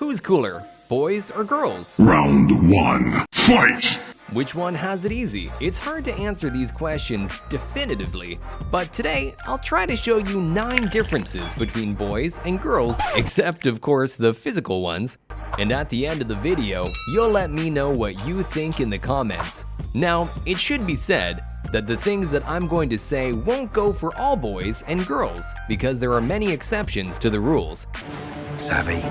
Who's cooler, boys or girls? Round 1, fight! Which one has it easy? It's hard to answer these questions definitively, but today I'll try to show you 9 differences between boys and girls, except of course the physical ones. And at the end of the video, you'll let me know what you think in the comments. Now, it should be said that the things that I'm going to say won't go for all boys and girls, because there are many exceptions to the rules. Savvy.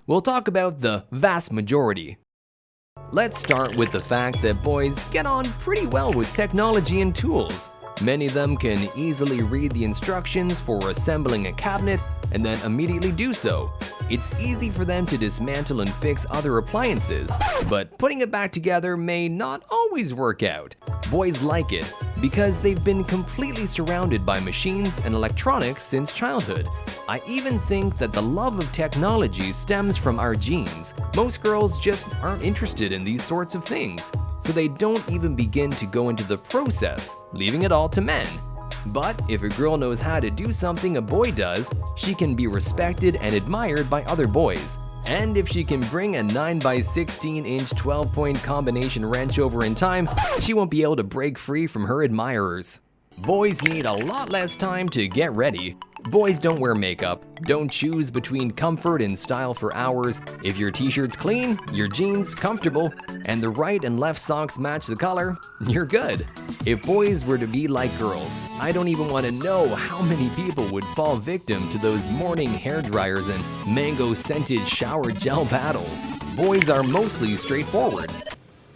We'll talk about the vast majority. Let's start with the fact that boys get on pretty well with technology and tools. Many of them can easily read the instructions for assembling a cabinet and then immediately do so. It's easy for them to dismantle and fix other appliances, but putting it back together may not always work out. Boys like it because they've been completely surrounded by machines and electronics since childhood. I even think that the love of technology stems from our genes. Most girls just aren't interested in these sorts of things, so they don't even begin to go into the process, leaving it all to men. But if a girl knows how to do something a boy does, she can be respected and admired by other boys. And if she can bring a 9x16-inch 12-point combination wrench over in time, she won't be able to break free from her admirers. Boys need a lot less time to get ready. Boys don't wear makeup, don't choose between comfort and style for hours. If your t-shirt's clean, your jeans comfortable, and the right and left socks match the color, you're good. If boys were to be like girls, I don't even want to know how many people would fall victim to those morning hair dryers and mango-scented shower gel battles. Boys are mostly straightforward.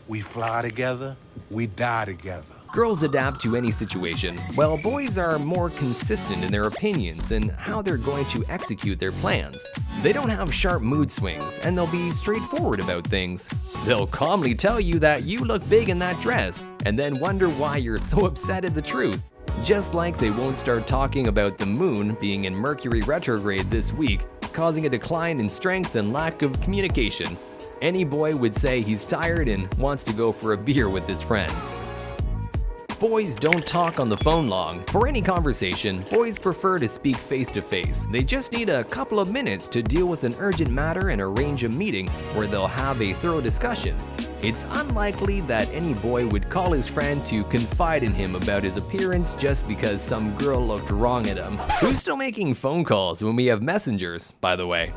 We fly together, we die together. Girls adapt to any situation, while boys are more consistent in their opinions and how they're going to execute their plans. They don't have sharp mood swings, and they'll be straightforward about things. They'll calmly tell you that you look big in that dress, and then wonder why you're so upset at the truth. Just like they won't start talking about the moon being in Mercury retrograde this week, causing a decline in strength and lack of communication. Any boy would say he's tired and wants to go for a beer with his friends. Boys don't talk on the phone long. For any conversation, boys prefer to speak face-to-face. They just need a couple of minutes to deal with an urgent matter and arrange a meeting where they'll have a thorough discussion. It's unlikely that any boy would call his friend to confide in him about his appearance just because some girl looked wrong at him. Who's still making phone calls when we have messengers, by the way?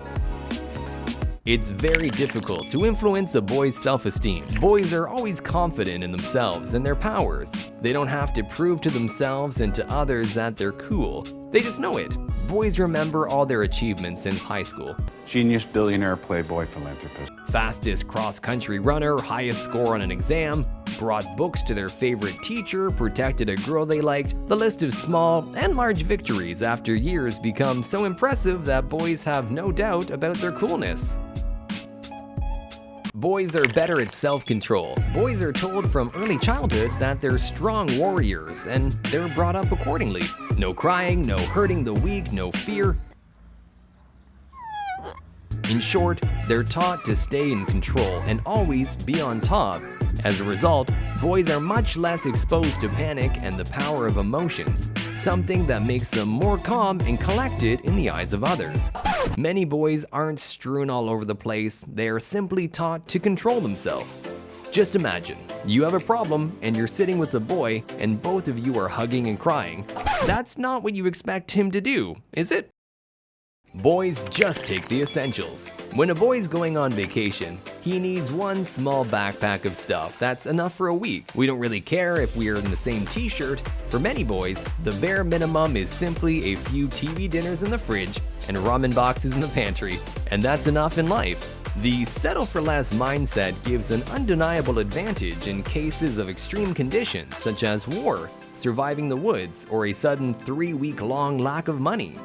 It's very difficult to influence a boy's self-esteem. Boys are always confident in themselves and their powers. They don't have to prove to themselves and to others that they're cool. They just know it. Boys remember all their achievements since high school. Genius, billionaire, playboy, philanthropist. Fastest cross-country runner, highest score on an exam, brought books to their favorite teacher, protected a girl they liked. The list of small and large victories after years becomes so impressive that boys have no doubt about their coolness. Boys are better at self-control. Boys are told from early childhood that they're strong warriors, and they're brought up accordingly. No crying, no hurting the weak, no fear. In short, they're taught to stay in control and always be on top. As a result, boys are much less exposed to panic and the power of emotions, something that makes them more calm and collected in the eyes of others. Many boys aren't strewn all over the place, they are simply taught to control themselves. Just imagine, you have a problem and you're sitting with a boy and both of you are hugging and crying. That's not what you expect him to do, is it? Boys just take the essentials. When a boy's going on vacation, he needs one small backpack of stuff that's enough for a week. We don't really care if we are in the same t-shirt. For many boys, the bare minimum is simply a few TV dinners in the fridge and ramen boxes in the pantry, and that's enough in life. The settle for less mindset gives an undeniable advantage in cases of extreme conditions such as war, surviving the woods, or a sudden 3-week-long lack of money.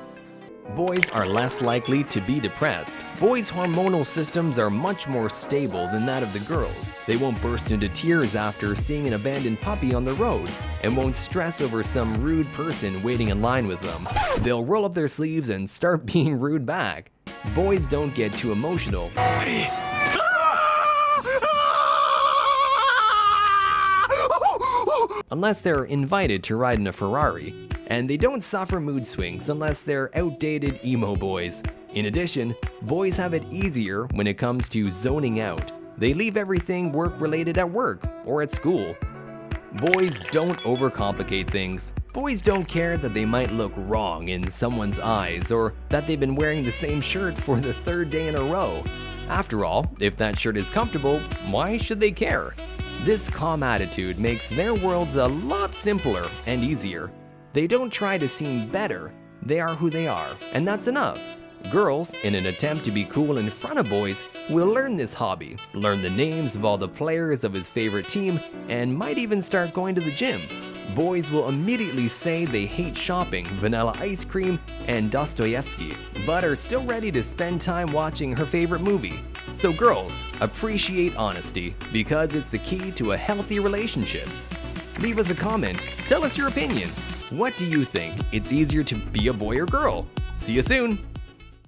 Boys are less likely to be depressed. Boys' hormonal systems are much more stable than that of the girls. They won't burst into tears after seeing an abandoned puppy on the road, and won't stress over some rude person waiting in line with them. They'll roll up their sleeves and start being rude back. Boys don't get too emotional. Unless they're invited to ride in a Ferrari. And they don't suffer mood swings unless they're outdated emo boys. In addition, Boys have it easier when it comes to zoning out. They leave everything work-related at work or at school. Boys don't overcomplicate things. Boys don't care that they might look wrong in someone's eyes or that they've been wearing the same shirt for the third day in a row. After all, if that shirt is comfortable, why should they care? This calm attitude makes their worlds a lot simpler and easier. They don't try to seem better, they are who they are, and that's enough. Girls, in an attempt to be cool in front of boys, will learn this hobby, learn the names of all the players of his favorite team, and might even start going to the gym. Boys will immediately say they hate shopping, vanilla ice cream, and Dostoevsky, but are still ready to spend time watching her favorite movie. So girls, appreciate honesty, because it's the key to a healthy relationship. Leave us a comment, tell us your opinion. What do you think? It's easier to be a boy or girl? See you soon!